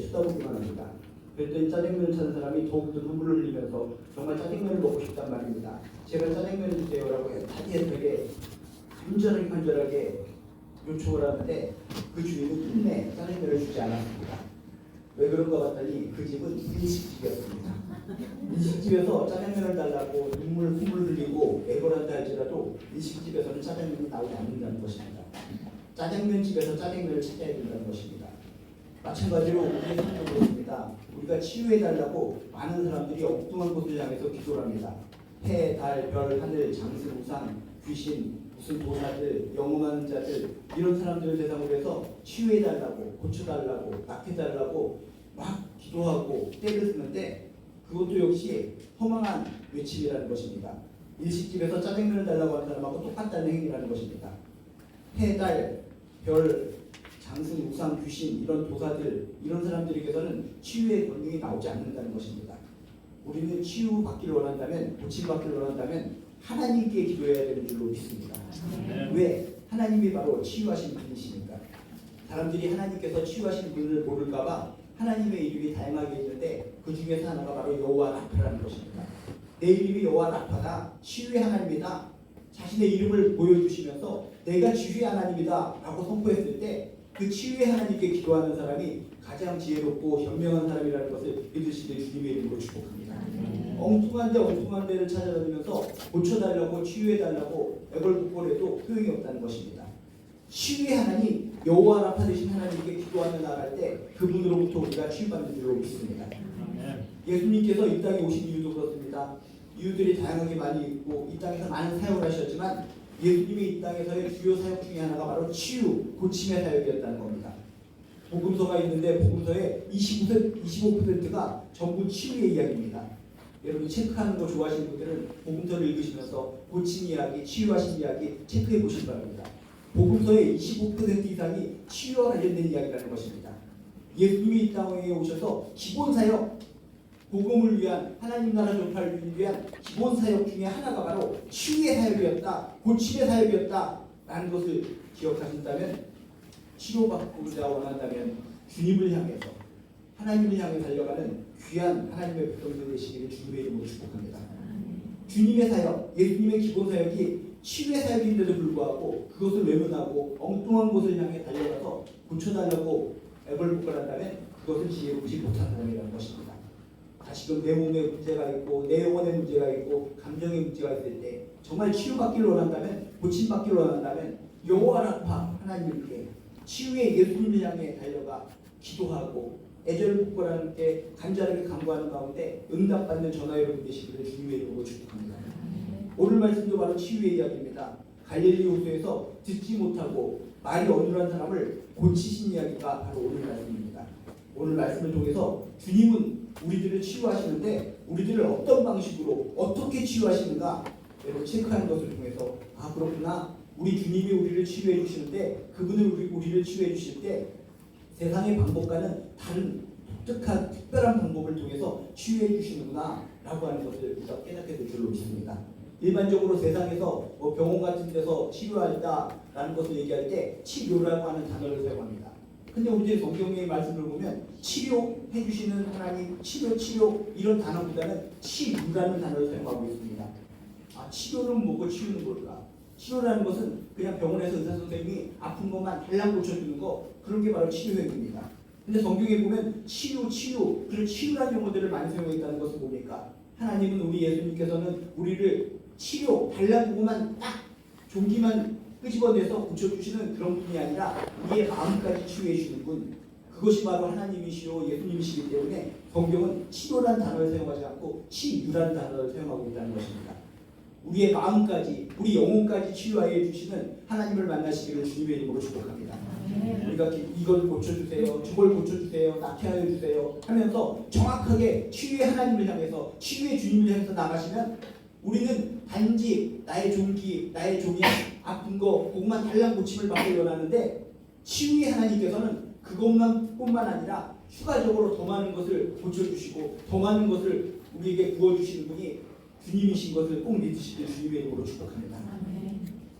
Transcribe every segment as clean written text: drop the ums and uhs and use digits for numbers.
쳐다보기만 합니다. 그랬더니 짜장면을 찾는 사람이 더욱더 눈물을 흘리면서 정말 짜장면을 먹고 싶단 말입니다. 제발 짜장면을 주세요라고 애타게 간절하게 요청을 하는데 그 주인은 끝내 짜장면을 주지 않았습니다. 왜 그런가 봤더니 그 집은 일식집이었습니다. 일식집에서 짜장면을 달라고 눈물 흘리고 애걸한다 할지라도 일식집에서는 짜장면이 나오지 않는다는 것입니다. 짜장면집에서 짜장면을 찾아야 된다는 것입니다. 마찬가지로 우리의 삶도 그렇습니다. 우리가 치유해달라고 많은 사람들이 엉뚱한 곳을 향해서 기도를 합니다. 해, 달, 별, 하늘, 장수, 우상, 귀신, 무슨 도사들, 영웅하는 자들 이런 사람들을 대상으로 해서 치유해달라고, 고쳐달라고, 낫해달라고 막 기도하고 때를 쓰는데 그것도 역시 허망한 외침이라는 것입니다. 일식집에서 짜장면을 달라고 하는 사람하고 똑같다는 행위라는 것입니다. 해, 달, 별, 장승, 우상, 귀신 이런 도사들 이런 사람들에게서는 치유의 권능이 나오지 않는다는 것입니다. 우리는 치유받기를 원한다면 고침받기를 원한다면 하나님께 기도해야 되는 줄로 믿습니다. 왜? 하나님이 바로 치유하신 분이시니까. 사람들이 하나님께서 치유하신 분을 모를까봐 하나님의 이름이 다양하게 있는데 그 중에서 하나가 바로 여호와 라파라는 것입니다. 내 이름이 여호와 라파다, 치유의 하나님이다. 자신의 이름을 보여주시면서 내가 치유의 하나님이다 라고 선포했을 때 그 치유의 하나님께 기도하는 사람이 가장 지혜롭고 현명한 사람이라는 것을 믿으시길 주님의 이름으로 축복합니다. 엉뚱한 데를 찾아다니면서 고쳐달라고 치유해달라고 애걸복걸해도 소용이 없다는 것입니다. 치유의 하나님 여호와 라파 되신 하나님께 기도하며 나아갈 때 그분으로부터 우리가 치유받는 줄로 믿습니다. 예수님께서 이 땅에 오신 이유도 그렇습니다. 이유들이 다양하게 많이 있고 이 땅에서 많은 사역을 하셨지만 예수님이 이 땅에서의 주요 사역 중에 하나가 바로 치유, 고침의 사역이었다는 겁니다. 복음서가 있는데 복음서의 25%가 전부 치유의 이야기입니다. 여러분 체크하는 거 좋아하시는 분들은 복음서를 읽으시면서 고침 이야기, 치유하신 이야기 체크해 보시기 바랍니다. 복음서의 25% 이상이 치유와 관련된 이야기라는 것입니다. 예수님이 이 땅에 오셔서 기본 사역, 복음을 위한 하나님 나라 전파를 위한 기본 사역 중에 하나가 바로 치유의 사역이었다, 고침의 사역이었다 라는 것을 기억하신다면 치료받고자 원한다면 주님을 향해서 하나님을 향해 달려가는 귀한 하나님의 백성들 되시기를 주님의 이름으로 축복합니다. 주님의 사역, 예수님의 기본 사역이 치유의 사역인데도 불구하고 그것을 외면하고 엉뚱한 곳을 향해 달려가서 고쳐달라고 애걸복걸한다면 그것은 지혜롭지 못한 사람이라는 것입니다. 지금 내 몸에 문제가 있고 내 영혼에 문제가 있고 감정에 문제가 있을 때 정말 치유받기를 원한다면 고침받기를 원한다면 여호와 라파 하나님께 치유의 예수님을 향해 달려가 기도하고 애절복걸하는 때 간절하게 간구하는 가운데 응답받는 전화 여러분 되시기를 주님의 이름으로 축복합니다. 오늘 말씀도 바로 치유의 이야기입니다. 갈릴리 호수에서 듣지 못하고 말이 어눌한 사람을 고치신 이야기가 바로 오늘 말씀입니다. 오늘 말씀을 통해서 주님은 우리들을 치유하시는데 우리들을 어떤 방식으로 어떻게 치유하시는가 여러분 체크하는 것을 통해서 아 그렇구나 우리 주님이 우리를 치유해 주시는데 그분을 우리를 치유해 주실 때 세상의 방법과는 다른 독특한 특별한 방법을 통해서 치유해 주시는구나 라고 하는 것을 우리가 깨닫게 될 줄로 믿습니다. 일반적으로 세상에서 병원 같은 데서 치료한다라는 것을 얘기할 때 치료라고 하는 단어를 사용합니다. 근데 우리 성경의 말씀을 보면 치료해 주시는 하나님, 치료 이런 단어보다는 치유라는 단어를 사용하고 있습니다. 아, 치료는 뭐고 치유는 뭘까? 치료라는 것은 그냥 병원에서 의사 선생님이 아픈 것만 달랑 고쳐주는 거 그런 게 바로 치료행위입니다. 근데 성경에 보면 치유 그런 치유라는 용어들을 많이 사용했다는 것은 뭡니까? 하나님은 우리 예수님께서는 우리를 치료 달랑 보고만 딱 종기만 끄집어내서 고쳐주시는 그런 분이 아니라 우리의 마음까지 치유해 주시는 분 그것이 바로 하나님이시오 예수님이시기 때문에 성경은 치료라는 단어를 사용하지 않고 치유라는 단어를 사용하고 있다는 것입니다. 우리의 마음까지 우리 영혼까지 치유하여 주시는 하나님을 만나시기를 주님의 이름으로 축복합니다. 우리가 이걸 고쳐주세요 저걸 고쳐주세요 낫게 하여 주세요 하면서 정확하게 치유의 하나님을 향해서 치유의 주님을 향해서 나가시면 우리는 단지 나의 종기 나의 종이 아픈 거 그것만 달랑 고침을 받기 원하는데 치유의 하나님께서는 그것만 뿐만 아니라 추가적으로 더 많은 것을 고쳐주시고 더 많은 것을 우리에게 부어주시는 분이 주님이신 것을 꼭 믿으시길 주님의 이름으로 축복합니다.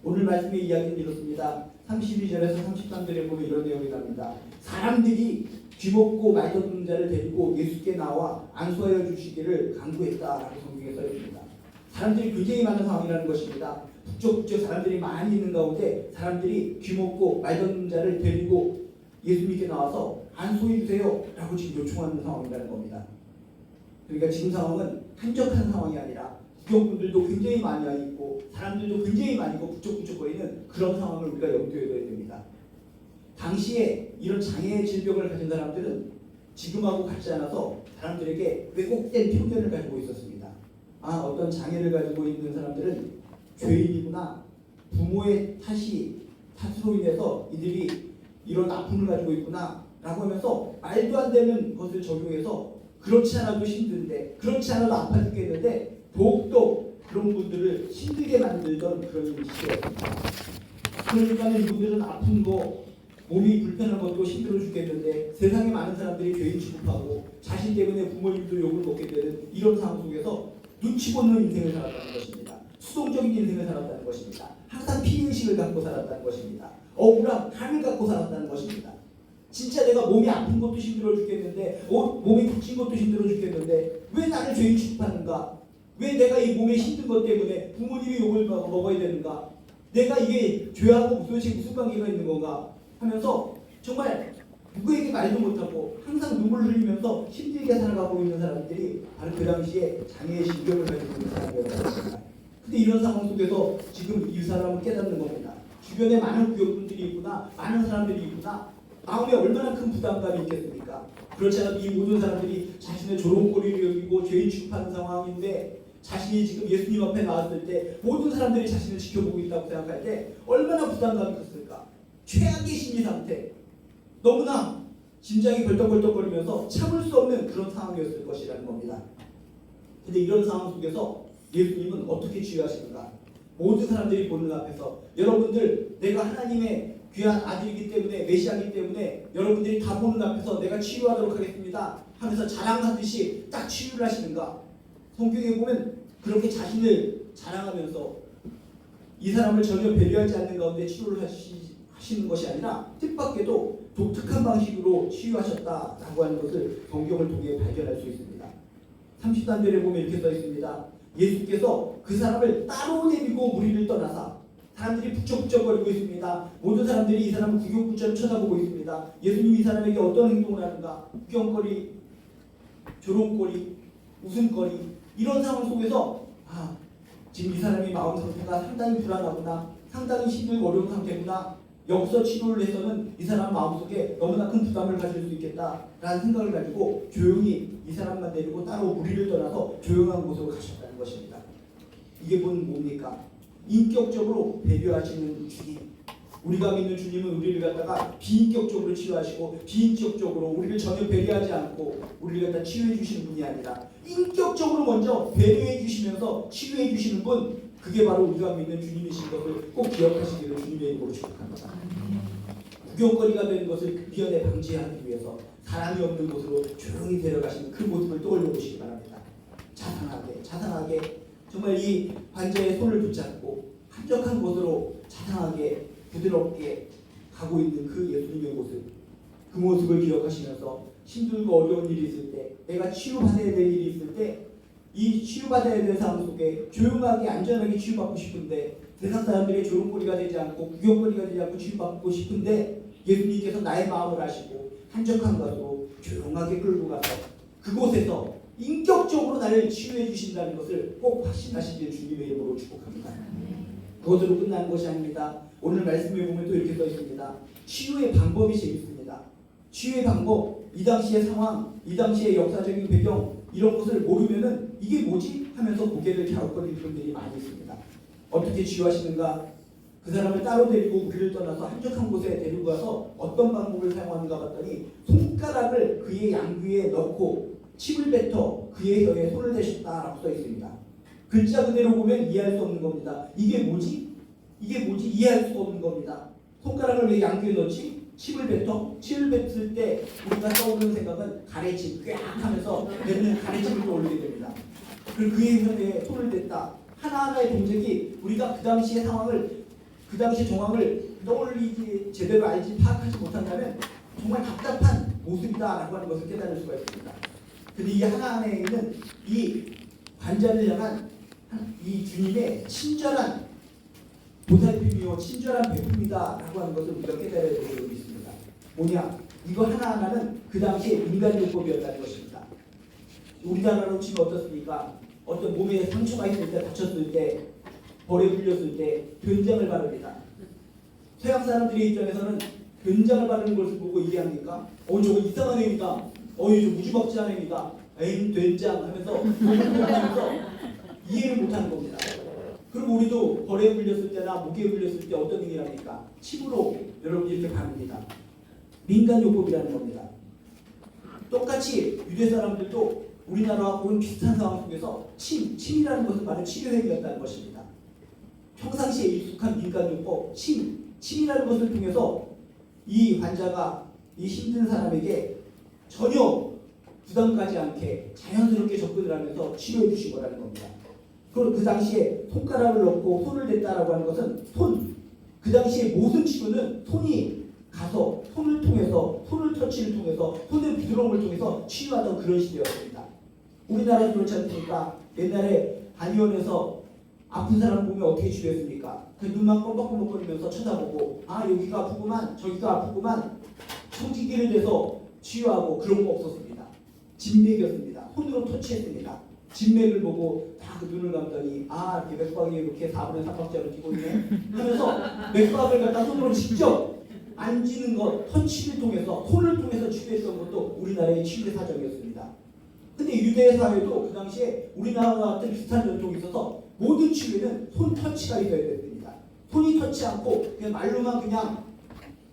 오늘 말씀의 이야기는 이렇습니다. 32절에서 33절에 보면 이런 내용이 나옵니다. 사람들이 귀먹고 말 듣는 자를 데리고 예수께 나와 안수하여 주시기를 간구했다라고 성경에 써 있습니다. 사람들이 굉장히 많은 상황이라는 것입니다. 북적북적 사람들이 많이 있는 가운데 사람들이 귀먹고 말 듣는 자를 데리고 예수님께 나와서 안수해 주세요 라고 지금 요청하는 상황이라는 겁니다. 그러니까 지금 상황은 한적한 상황이 아니라 구경꾼들도 굉장히 많이 와 있고 사람들도 굉장히 많이 있고 북적북적거리는 그런 상황을 우리가 염두에 둬야 됩니다. 당시에 이런 장애의 질병을 가진 사람들은 지금하고 같지 않아서 사람들에게 왜곡된 편견을 가지고 있었습니다. 아, 어떤 장애를 가지고 있는 사람들은 죄인이구나, 부모의 탓으로 인해서 이들이 이런 아픔을 가지고 있구나 라고 하면서 말도 안 되는 것을 적용해서 그렇지 않아도 힘든데, 그렇지 않아도 아파 죽겠는데 더욱더 그런 분들을 힘들게 만들던 그런 시대였습니다. 그러니까 이분들은 아픈 거, 몸이 불편한 것도 힘들어 죽겠는데 세상에 많은 사람들이 죄인 취급하고 자신 때문에 부모님도 욕을 먹게 되는 이런 상황 속에서 눈치 보는 인생을 살았다는 것입니다. 수동적인 인생을 살았다는 것입니다. 항상 피해의식을 갖고 살았다는 것입니다. 억울함, 한을 갖고 살았다는 것입니다. 진짜 내가 몸이 아픈 것도 힘들어 죽겠는데 몸이 굳힌 것도 힘들어 죽겠는데 왜 나를 죄인 취급하는가? 왜 내가 이 몸에 힘든 것 때문에 부모님이 욕을 먹어야 되는가? 내가 이게 죄하고 무슨 관계가 있는 건가? 하면서 정말 누구에게 말도 못하고 항상 눈물을 흘리면서 힘들게 살아가고 있는 사람들이 바로 그 당시에 장애의 질병을 가지고 있는 사람이었습니다. 근데 이런 상황 속에서 지금 이 사람은 깨닫는 겁니다. 주변에 많은 구역분들이 있구나, 많은 사람들이 있구나. 마음에 얼마나 큰 부담감이 있겠습니까? 그렇지 않아도 이 모든 사람들이 자신의 조롱거리를 여기고 죄인 취급하는 상황인데 자신이 지금 예수님 앞에 나왔을 때 모든 사람들이 자신을 지켜보고 있다고 생각할 때 얼마나 부담감이 컸을까? 최악의 심리 상태, 너무나 심장이 벌떡벌떡거리면서 참을 수 없는 그런 상황이었을 것이라는 겁니다. 근데 이런 상황 속에서 예수님은 어떻게 치유하시는가? 모든 사람들이 보는 앞에서 여러분들, 내가 하나님의 귀한 아들이기 때문에, 메시아이기 때문에 여러분들이 다 보는 앞에서 내가 치유하도록 하겠습니다 하면서 자랑하듯이 딱 치유를 하시는가? 성경에 보면 그렇게 자신을 자랑하면서 이 사람을 전혀 배려하지 않는 가운데 치유를 하시는 것이 아니라 뜻밖에도 독특한 방식으로 치유하셨다라고 하는 것을 성경을 통해 발견할 수 있습니다. 30단절에 보면 이렇게 써 있습니다. 예수께서 그 사람을 따로 데리고 무리를 떠나사, 사람들이 북적북적거리고 있습니다. 모든 사람들이 이 사람을 구경꾼처럼 쳐다보고 있습니다. 예수님이 이 사람에게 어떤 행동을 하는가? 구경거리, 조롱거리, 웃음거리, 이런 상황 속에서 지금 이 사람의 마음 상태가 상당히 불안하구나, 상당히 힘들고 어려운 상태구나, 여기서 치료를 해서는 이 사람 마음속에 너무나 큰 부담을 가질 수 있겠다라는 생각을 가지고 조용히 이 사람만 데리고 따로 무리를 떠나서 조용한 곳으로 가셨다는 것입니다. 이게 뭡니까? 인격적으로 배려하시는 주님. 우리가 믿는 주님은 우리를 갖다가 비인격적으로 치유하시고 비인격적으로 우리를 전혀 배려하지 않고 우리를 갖다 치유해 주시는 분이 아니라 인격적으로 먼저 배려해 주시면서 치유해 주시는 분, 그게 바로 우리가 믿는 주님이신 것을 꼭 기억하시기를 주님의 이름으로 축복합니다. 구경거리가 되는 것을 미연에 방지하기 위해서 사람이 없는 곳으로 조용히 데려가시는 그 모습을 떠올려 보시기 바랍니다. 자상하게 정말 이 환자의 손을 붙잡고 한적한 곳으로 자상하게 부드럽게 가고 있는 그 예수님의 모습, 그 모습을 기억하시면서 힘들고 어려운 일이 있을 때, 내가 치유받아야 될 일이 있을 때, 이 치유받아야 되는 상황 속에 조용하게 안전하게 치유받고 싶은데 세상 사람들의 조롱거리가 되지 않고 구경거리가 되지 않고 치유받고 싶은데 예수님께서 나의 마음을 아시고 한적한 곳으로 조용하게 끌고 가서 그곳에서 인격적으로 나를 치유해 주신다는 것을 꼭 확신하시길 주님의 이름으로 축복합니다. 그것으로 끝나는 것이 아닙니다. 오늘 말씀에 보면 또 이렇게 써 있습니다. 치유의 방법이 재밌습니다. 치유의 방법, 이 당시의 상황, 이 당시의 역사적인 배경, 이런 것을 모르면은 이게 뭐지? 하면서 고개를 갸웃거리는 분들이 많이 있습니다. 어떻게 치유하시는가? 그 사람을 따로 데리고 우리를 떠나서 한적한 곳에 데리고 가서 어떤 방법을 사용하는가 봤더니 손가락을 그의 양귀에 넣고 침을 뱉어 그의 혀에 손을 대셨다라고 써 있습니다. 글자 그대로 보면 이해할 수 없는 겁니다. 이게 뭐지? 이해할 수가 없는 겁니다. 손가락을 왜 양귀에 넣지? 침을 뱉을 때 우리가 떠오르는 생각은 가래침, 꽉 하면서 뱉는 가래침을 떠올리게 됩니다. 그리고 그의 혀에 손을 댔다. 하나하나의 동작이 우리가 그 당시의 상황을, 그 당시의 정황을 떠올리지, 제대로 알지 파악하지 못한다면 정말 답답한 모습이다라고 하는 것을 깨달을 수가 있습니다. 근데 이 하나님에 있는 이 관자를 향한 이 주님의 친절한 보살핌이요 친절한 베품이다라고 하는 것을 우리가 깨달아야 되고 있습니다. 뭐냐? 이거 하나하나는 그 당시에 민간요법이었다는 것입니다. 우리나라로 치면 어떻습니까? 어떤 몸에 상처가 있을 때, 다쳤을 때, 벌에 물렸을 때 된장을 바릅니다. 서양 사람들의 입장에서는 된장을 바르는 것을 보고 이해합니까? 저거 이상한 애입니다. 이거 무지막지한 애입니다. 에이 된장 하면서 이해를 못하는 겁니다. 그리고 우리도 벌에 물렸을 때나 목에 물렸을 때 어떤 일을 합니까? 침으로 여러분 이렇게 바릅니다. 민간요법이라는 겁니다. 똑같이 유대 사람들도 우리나라하고는 비슷한 상황 속에서 침이라는 것은 바로 치료행위였다는 것입니다. 평상시에 익숙한 민간요법, 침이라는 것을 통해서 이 환자가 이 힘든 사람에게 전혀 부담 가지 않게 자연스럽게 접근을 하면서 치료해 주신 거라는 겁니다. 그리고 그 당시에 손가락을 넣고 손을 댔다라고 하는 것은 그 당시에 모든 치료는 손이 가서 손을 통해서 손을 터치를 통해서 손의 부드러움을 통해서 치유하던 그런 시대였습니다. 우리나라도 그렇지 않습니까? 옛날에 한의원에서 아픈 사람 보면 어떻게 치료했습니까? 그 눈만 껌뻑껌뻑거리면서 쳐다보고 여기가 아프구만 저기가 아프구만 청지기를 대서 치유하고 그런 거 없었습니다. 진맥이었습니다. 손으로 터치했습니다. 진맥을 보고 다 그 눈을 감더니 이렇게 맥박이 이렇게 4분의 3박자로 뛰고 있네 하면서 맥박을 갖다 손으로 직접 만지는 것, 터치를 통해서 손을 통해서 치료했던 것도 우리나라의 치유의 사정이었습니다. 근데 유대 사회도 그 당시에 우리나라와 같은 비슷한 전통이 있어서 모든 치료에는 손 터치가 있어야 됩니다. 손이 터치 않고 그냥 말로만 그냥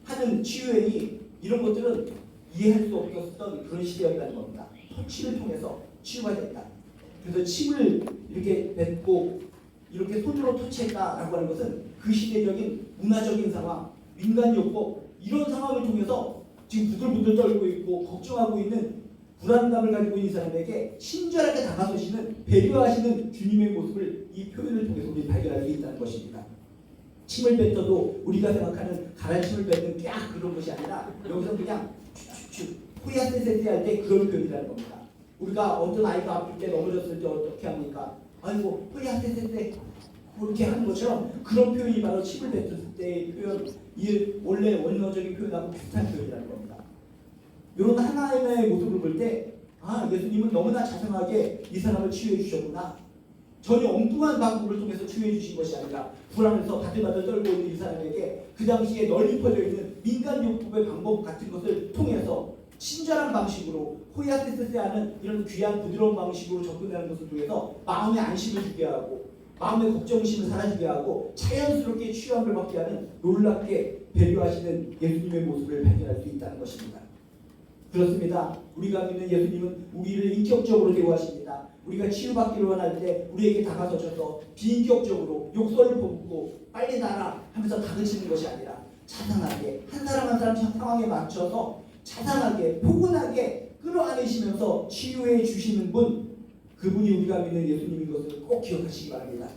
하는 치유행위 이런 것들은 이해할 수 없었던 그런 시대였다는 겁니다. 터치를 통해서 치유가 된다. 그래서 침을 이렇게 뱉고 이렇게 손으로 터치했다라고 하는 것은 그 시대적인 문화적인 상황, 민간요법 이런 상황을 통해서 지금 부들부들 떨고 있고 걱정하고 있는 불안감을 가지고 있는 사람에게 친절하게 다가서시는 배려하시는 주님의 모습을 이 표현을 통해서 우리 발견할 수 있다는 것입니다. 침을 뱉어도 우리가 생각하는 가라침을 뱉는 그런 것이 아니라 여기서 그냥 슉슉슉 호야세세세 할 때 그런 표현이라는 겁니다. 우리가 어떤 아이가 아플 때 넘어졌을 때 어떻게 합니까? 아이고 호야세세세 그렇게 하는 것처럼 그런 표현이 바로 침을 뱉을 때의 표현, 이 원래 원어적인 표현하고 비슷한 표현이라는 겁니다. 이런 하나님의 모습을 볼 때 예수님은 너무나 자상하게 이 사람을 치유해 주셨구나. 전혀 엉뚱한 방법을 통해서 치유해 주신 것이 아니라 불안해서 바들바들 떨고 있는 이 사람에게 그 당시에 널리 퍼져 있는 민간요법의 방법 같은 것을 통해서 친절한 방식으로 호야세세세 하는 이런 귀한 부드러운 방식으로 접근하는 것을 통해서 마음의 안심을 주게 하고 마음의 걱정심을 사라지게 하고 자연스럽게 치유함을 받게 하는 놀랍게 배려하시는 예수님의 모습을 발견할 수 있다는 것입니다. 그렇습니다. 우리가 믿는 예수님은 우리를 인격적으로 대우하십니다. 우리가 치유받기를 원할 때 우리에게 다가서셔서 비인격적으로 욕설을 퍼붓고 빨리 나라 하면서 다그치는 것이 아니라 자상하게 한 사람 한 사람 상황에 맞춰서 자상하게 포근하게 끌어안으시면서 치유해 주시는 분, 그분이 우리가 믿는 예수님인 것을 꼭 기억하시기 바랍니다.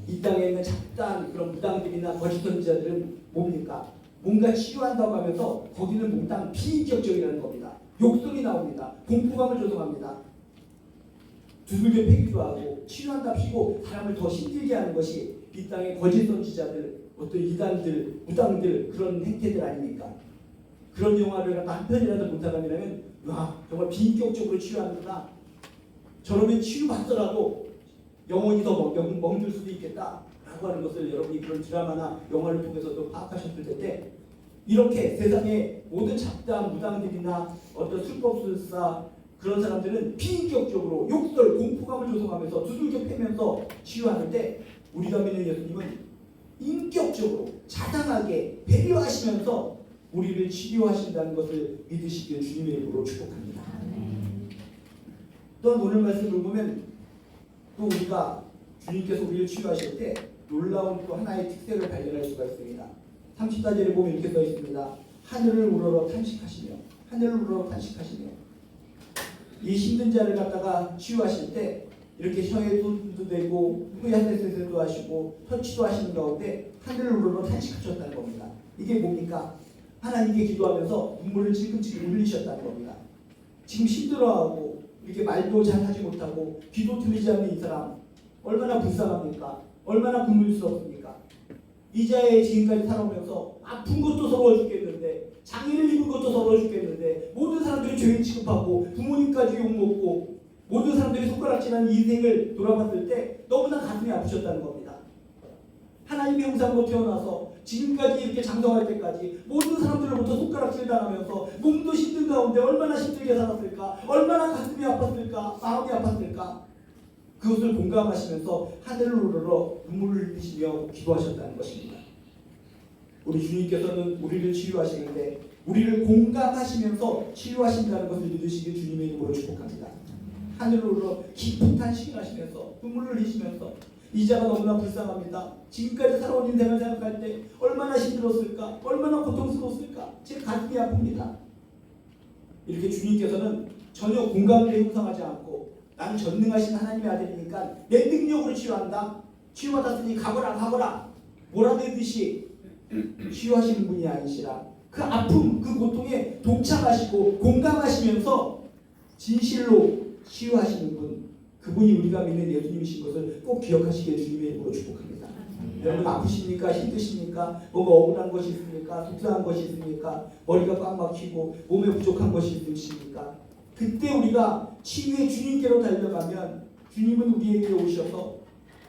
이 땅에 있는 잡다한 그런 무당들이나 거짓 선지자들은 뭡니까? 뭔가 치유한다고 하면서 거기는 몽땅 비인격적이라는 겁니다. 욕설이 나옵니다. 공포감을 조성합니다. 두들겨 패기도 하고 치유한답시고 사람을 더 힘들게 하는 것이 이 땅의 거짓 선지자들, 어떤 이단들, 무당들 그런 행태들 아닙니까? 그런 영화를 한 편이라도 못하면 정말 비인격적으로 치유하는구나. 저러면 치유받더라도 영혼이 더 멍들 수도 있겠다 라고 하는 것을 여러분이 그런 드라마나 영화를 통해서도 파악하셨을 텐데, 이렇게 세상의 모든 잡다한 무당들이나 어떤 술법술사 그런 사람들은 비인격적으로 욕설, 공포감을 조성하면서 두들겨 패면서 치유하는데, 우리가 믿는 예수님은 인격적으로 자상하게 배려하시면서 우리를 치료하신다는 것을 믿으시길 주님의 이름으로 축복합니다. 또 오늘 말씀을 보면 또 우리가 주님께서 우리를 치유하실 때 놀라운 또 하나의 특색을 발견할 수가 있습니다. 34절에 보면 이렇게 써 있습니다. 하늘을 우러러 탄식하시며, 하늘을 우러러 탄식하시며. 이 힘든 자를 갖다가 치유하실 때 이렇게 혀에 손도 대고 호야세세도 하시고 터치도 하시는 가운데 하늘을 우러러 탄식하셨다는 겁니다. 이게 뭡니까? 하나님께 기도하면서 눈물을 지금쯤 흘리셨다는 겁니다. 지금 힘들어하고 이렇게 말도 잘 하지 못하고 기도 들리지 않는 이 사람 얼마나 불쌍합니까? 얼마나 굶을스럽습니까? 이자에 지금까지 살아오면서 아픈 것도 서러워 죽겠는데, 장애를 입은 것도 서러워 죽겠는데, 모든 사람들이 죄인 취급하고 부모님까지 욕먹고 모든 사람들이 손가락질하는 인생을 돌아봤을 때 너무나 가슴이 아프셨다는 겁니다. 하나님의 형상으로 태어나서 지금까지 이렇게 장성할 때까지 모든 사람들로부터 손가락질 당하면서 몸도 힘든 가운데 얼마나 힘들게 살았을까, 얼마나 가슴이 아팠을까, 마음이 아팠을까, 그것을 공감하시면서 하늘을 우러러 눈물을 흘리시며 기도하셨다는 것입니다. 우리 주님께서는 우리를 치유하시는데 우리를 공감하시면서 치유하신다는 것을 믿으시길 주님의 이름으로 축복합니다. 하늘을 우러러 깊은 탄식을 하시면서 눈물을 흘리시면서 이자가 너무나 불쌍합니다. 지금까지 살아온 인생을 생각할 때 얼마나 힘들었을까, 얼마나 고통스러웠을까, 제 가슴이 아픕니다. 이렇게 주님께서는 전혀 공감을 형성하지 않고 나는 전능하신 하나님의 아들이니까 내 능력으로 치유한다, 치유받았으니 가거라 몰아내듯이 치유하시는 분이 아니시라 그 아픔, 그 고통에 동참하시고 공감하시면서 진실로 치유하시는 분, 그분이 우리가 믿는 예수님이신 것을 꼭 기억하시길 주님의 이름으로 축복합니다. 여러분 아프십니까? 힘드십니까? 뭔가 억울한 것이 있습니까? 속상한 것이 있습니까? 머리가 꽉 막히고 몸에 부족한 것이 있으십니까? 그때 우리가 치유의 주님께로 달려가면 주님은 우리에게 오셔서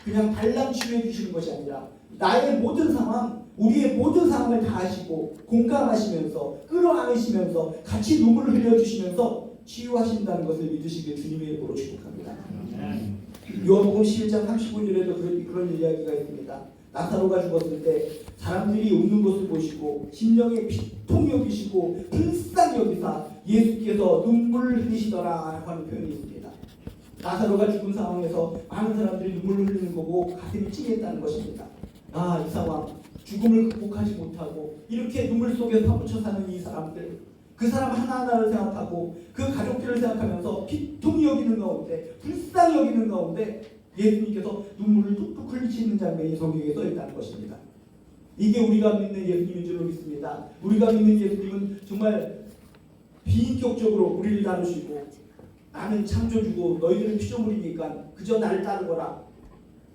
그냥 달랑 치유해 주시는 것이 아니라 나의 모든 상황, 우리의 모든 상황을 다 하시고 공감하시면서 끌어안으시면서 같이 눈물을 흘려주시면서 치유하신다는 것을 믿으시길 주님의 이름으로 축복합니다. 요한복음 11장 39절에도 그런 이야기가 있습니다. 나사로가 죽었을 때 사람들이 웃는 것을 보시고 심령에 비통히 여기시고 불쌍히 여기사 예수께서 눈물을 흘리시더라 하는 표현이 있습니다. 나사로가 죽은 상황에서 많은 사람들이 눈물을 흘리는 거고 가슴이 찡했다는 것입니다. 아, 이 상황, 죽음을 극복하지 못하고 이렇게 눈물 속에 파묻혀 사는 이 사람들, 그 사람 하나하나를 생각하고 그 가족들을 생각하면서 비통히 여기는 가운데, 불쌍히 여기는 가운데 예수님께서 눈물을 뚝뚝 흘리시는 장면이 성경에 써 있다는 것입니다. 이게 우리가 믿는 예수님인 줄로 믿습니다. 우리가 믿는 예수님은 정말 비인격적으로 우리를 다루시고 나는 창조주고 너희들은 피조물이니까 그저 나를 따르거라,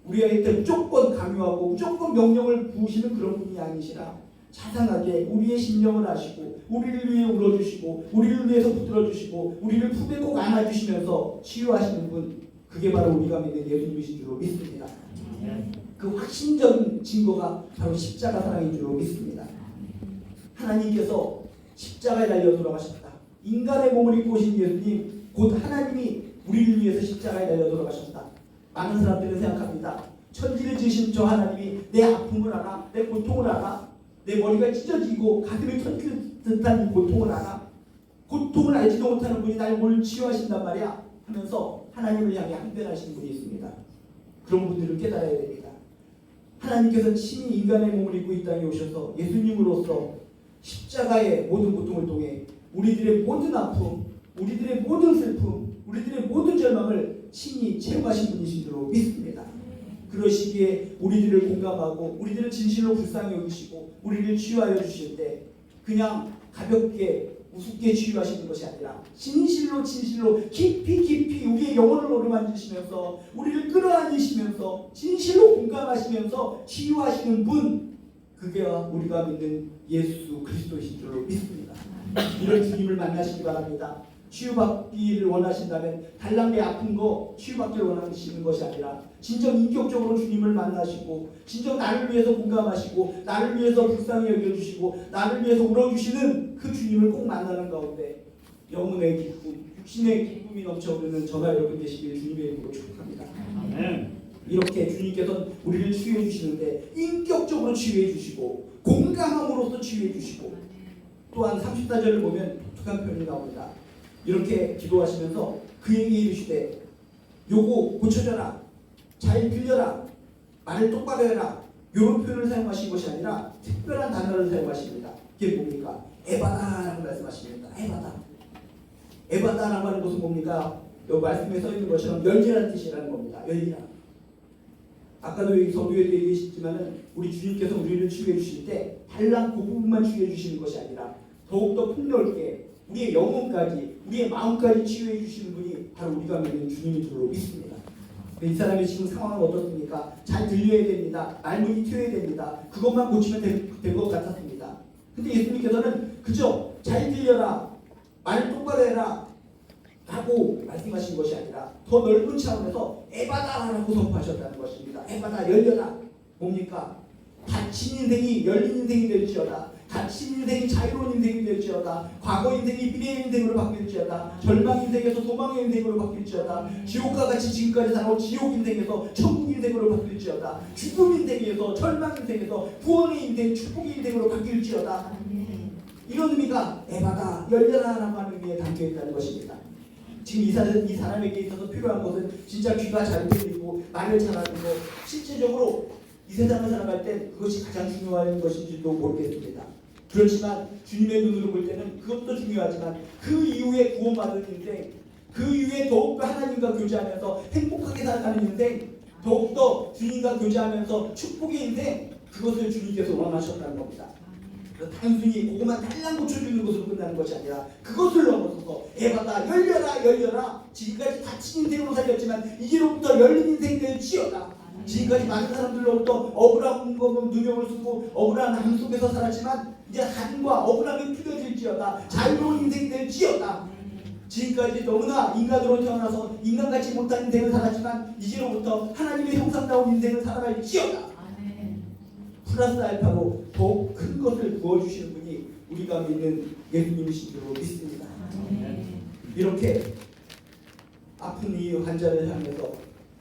우리에게 무조건 강요하고 무조건 명령을 부으시는 그런 분이 아니시라 자상하게 우리의 심령을 아시고 우리를 위해 울어주시고 우리를 위해서 붙들어주시고 우리를 품에 꼭 안아주시면서 치유하시는 분, 그게 바로 우리가 믿는 예수님이신 줄로 믿습니다. 그 확신적인 증거가 바로 십자가 사랑인 줄로 믿습니다. 하나님께서 십자가에 달려 돌아가셨다. 인간의 몸을 입고 오신 예수님, 곧 하나님이 우리를 위해서 십자가에 달려 돌아가셨다. 많은 사람들은 생각합니다. 천지를 지으신 저 하나님이 내 아픔을 알아, 내 고통을 알아, 내 머리가 찢어지고 가슴이 터질 듯한 이 고통을 알아, 고통을 알지도 못하는 분이 날 뭘 치유하신단 말이야 하면서 하나님을 향해 항변하시는 분이 있습니다. 그런 분들을 깨달아야 됩니다. 하나님께서 친히 인간의 몸을 입고 이 땅에 오셔서 예수님으로서 십자가의 모든 고통을 통해 우리들의 모든 아픔, 우리들의 모든 슬픔, 우리들의 모든 절망을 친히 체험하신 분이신 줄로 믿습니다. 그러시기에 우리들을 공감하고 우리들을 진실로 불쌍히 여기시고 우리를 치유하여 주실 때 그냥 가볍게 우습게 치유하시는 것이 아니라 진실로 깊이 우리의 영혼을 어루만지시면서 우리를 끌어안으시면서 진실로 공감하시면서 치유하시는 분, 그게 우리가 믿는 예수 그리스도이신 줄로 믿습니다. 이런 주님을 만나시기 바랍니다. 치유받기를 원하신다면 달랑 내 아픈 거 치유받기를 원하시는 것이 아니라 진정 인격적으로 주님을 만나시고 진정 나를 위해서 공감하시고 나를 위해서 불쌍히 여겨주시고 나를 위해서 울어주시는 그 주님을 꼭 만나는 가운데 영혼의 기쁨, 육신의 기쁨이 넘쳐흐르는 저와 여러분 되시길 주님의 이름으로 축복합니다. 아멘. 이렇게 주님께서는 우리를 치유해 주시는데 인격적으로 치유해 주시고 공감함으로써 치유해 주시고 또한 34절을 보면 독특한 표현이 나옵니다. 이렇게 기도하시면서 그에게 이르시되 요거 고쳐져라, 잘 들려라, 말을 똑바로 해라, 이런 표현을 사용하신 것이 아니라 특별한 단어를 사용하십니다. 이게 뭡니까? 에바다라고 말씀하십니다. 에바다라고 하는 것은 뭡니까? 이 말씀에 써 있는 것처럼 열기라는 뜻이라는 겁니다. 열기라. 아까도 여기 서두에도 얘기했지만은 우리 주님께서 우리를 치유해 주실 때 달랑 그 부분만 치유해 주시는 것이 아니라 더욱더 폭넓게 우리의 영혼까지 우리의 마음까지 치유해 주시는 분이 바로 우리가 믿는 주님인 줄로 믿습니다. 이 사람의 지금 상황은 어떻습니까? 잘 들려야 됩니다. 말문이 튀어야 됩니다. 그것만 고치면 될 것 같았습니다. 근데 예수님께서는 그저 잘 들려라, 말 똑바로 해라 라고 말씀하신 것이 아니라 더 넓은 차원에서 에바다라고 선포하셨다는 것입니다. 에바다, 열려라. 뭡니까? 닫힌 인생이 열린 인생이 될지어다. 닫힌 인생이 자유로운 인생이 될지어다. 과거 인생이 미래의 인생으로 바뀔지어다. 절망 인생에서 소망의 인생으로 바뀔지어다. 지옥과 같이 지금까지 살아온 지옥 인생에서 천국 인생으로 바뀔지어다. 죽음 인생에서 절망 인생에서 구원의 인생, 축복의 인생으로 바뀔지어다. 이런 의미가 에바다, 열려라라고 하는 의미에 담겨있다는 것입니다. 지금 이 사람에게 있어서 필요한 것은 진짜 귀가 잘 들리고 말을 잘하는 것, 실제적으로 이 세상을 살아갈 때 그것이 가장 중요한 것인지도 모르겠습니다. 그렇지만 주님의 눈으로 볼 때는 그것도 중요하지만 그 이후에 구원받은 인생, 그 이후에 더욱더 하나님과 교제하면서 행복하게 살아가는 인생, 더욱더 주님과 교제하면서 축복의 인생, 그것을 주님께서 원하셨다는 겁니다. 단순히 그것만 달랑 고쳐주는 것으로 끝나는 것이 아니라 그것을 넘어서서 에바다, 열려라, 열려라. 지금까지 닫힌 인생으로 살렸지만 이제로부터 열린 인생이 될지어다. 지금까지 많은 사람들로부터 억울한 것만 누명을 쓰고 억울한 삶 속에서 살았지만 이제 한과 억울함이 풀려질지어다. 자유로운 인생이 될지어다. 지금까지 너무나 인간으로 태어나서 인간같이 못한 인생을 살았지만 이제로부터 하나님의 형상다운 인생을 살아갈지어다. 플러스 알파로 더 큰 것을 부어주시는 분이 우리가 믿는 예수님이신 줄로 믿습니다. 이렇게 아픈 이 환자를 향해서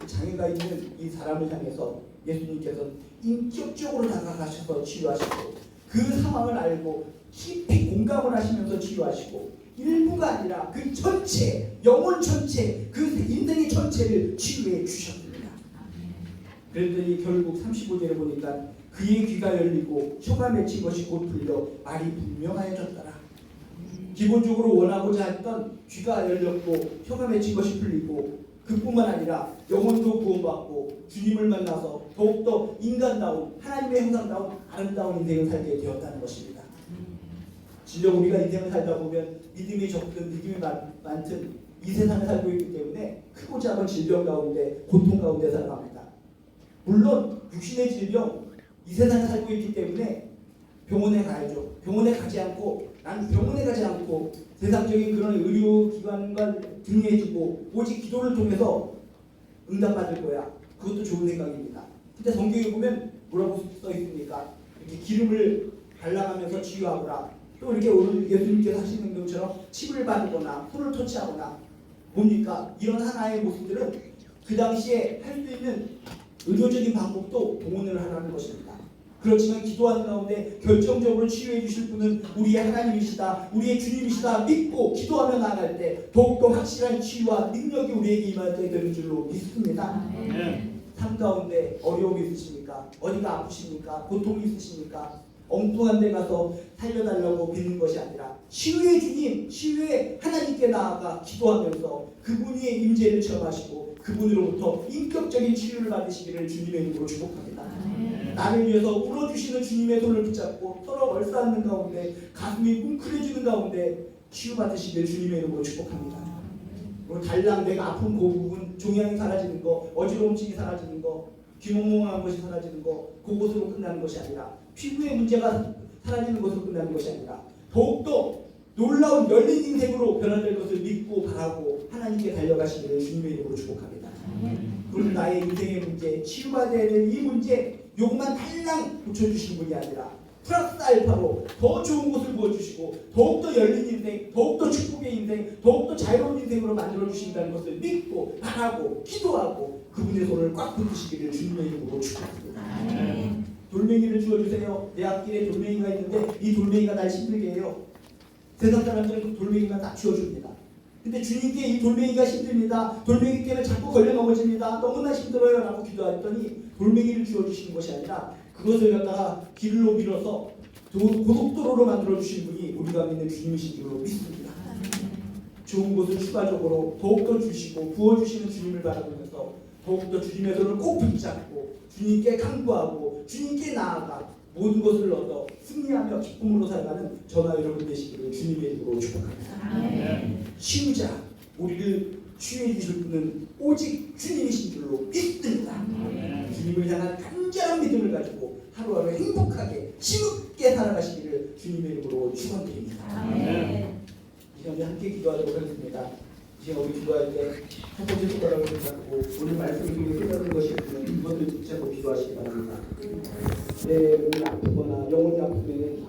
장애가 있는 이 사람을 향해서 예수님께서 인격적으로 다가가셔서 치유하시고 그 상황을 알고 깊이 공감을 하시면서 치유하시고 일부가 아니라 그 전체, 영혼 전체, 그 인생의 전체를 치유해 주셨습니다. 그랬더니 결국 35절에 보니까 그의 귀가 열리고 혀가 맺힌 것이 곧 풀려 말이 분명하여졌더라. 기본적으로 원하고자 했던 귀가 열렸고 혀가 맺힌 것이 풀리고 그뿐만 아니라 영혼도 구원받고 주님을 만나서 더욱더 인간다운 하나님의 형상다운 아름다운 인생을 살게 되었다는 것입니다. 진정 우리가 인생을 살다 보면 믿음이 적든 믿음이 많든 이 세상을 살고 있기 때문에 크고 작은 질병 가운데 고통 가운데 살아갑니다. 물론 육신의 질병 이 세상에 살고 있기 때문에 병원에 가야죠. 병원에 가지 않고 나는 병원에 가지 않고 세상적인 그런 의료기관과 등해지고 오직 기도를 통해서 응답받을 거야. 그것도 좋은 생각입니다. 근데 성경에 보면 뭐라고 써 있습니까? 이렇게 기름을 발라가면서 치유하거나 또 이렇게 오늘 예수님께서 하시는 것처럼 칩을 바르거나 손을 터치하거나 뭡니까? 이런 하나의 모습들은 그 당시에 할 수 있는 의료적인 방법도 동원을 하라는 것입니다. 그렇지만 기도하는 가운데 결정적으로 치유해 주실 분은 우리의 하나님이시다, 우리의 주님이시다 믿고 기도하며 나아갈 때 더욱더 확실한 치유와 능력이 우리에게 임하게 되는 줄로 믿습니다. 삶 가운데 어려움이 있으십니까? 어디가 아프십니까? 고통이 있으십니까? 엉뚱한 데 가서 살려달라고 빌는 것이 아니라 치유의 주님, 치유의 하나님께 나아가 기도하면서 그분의 임재를 체험하시고 그분으로부터 인격적인 치유를 받으시기를 주님의 이름으로 축복합니다. 나를 위해서 울어주시는 주님의 손을 붙잡고 서로 얼싸안는 가운데 가슴이 뭉클해지는 가운데 치유받으시기를 주님의 이름으로 축복합니다. 그리고 달랑 내가 아픈 그 부분, 종양이 사라지는 거, 어지러움증이 사라지는 거, 귀멍멍한 것이 사라지는 거, 그것으로 끝나는 것이 아니라 피부의 문제가 사라지는 것으로 끝나는 것이 아니라 더욱더 놀라운 열린 인생으로 변화될 것을 믿고 바라고 하나님께 달려가시기를 주님의 이름으로 축복합니다. 그리고 나의 인생의 문제, 치유받아야 될 이 문제 요것만 달랑 고쳐주시는 분이 아니라 플러스 알파로 더 좋은 것을 부어주시고 더욱더 열린 인생, 더욱더 축복의 인생, 더욱더 자유로운 인생으로 만들어주신다는 것을 믿고 바라고 기도하고 그분의 손을 꽉 붙드시기를 주님의 이름으로 축복합니다. 돌멩이를 주어주세요. 내 앞길에 돌멩이가 있는데 이 돌멩이가 날 힘들게 해요. 세상 사람들은 그 돌멩이만 다 치워줍니다. 근데 주님께 이 돌멩이가 힘듭니다. 돌멩이 때문에 자꾸 걸려 넘어집니다. 너무나 힘들어요 라고 기도했더니 돌멩이를 주어주시는 것이 아니라 그것을 갖다가 길로 밀어서 고속도로로 만들어주신 분이 우리가 믿는 주님이신 줄로 믿습니다. 좋은 것을 추가적으로 더욱더 주시고 부어주시는 주님을 바라보면서 더욱더 주님의 손을 꼭 붙잡고 주님께 간구하고 주님께 나아가 모든 것을 얻어 승리하며 기쁨으로 살아가는 저나 여러분 되시기를 주님의 이름으로 축복합니다. 치유자, 우리를 치유해 주실 분은 오직 주님이신 줄로 믿습니다. 주님을 향한 간절한 믿음을 가지고 하루하루 행복하게 힘있게 살아가시기를 주님의 이름으로 축원드립니다. 이 시간에 함께 기도하도록 하겠습니다. 이 시간 우리 기도할 때 첫 번째 손가락을 잡고 오늘 말씀을 통해 깨닫는 것이 있으면 이것을 붙잡고 기도하시기 바랍니다. 내 몸이 아프거나 영혼이 아프면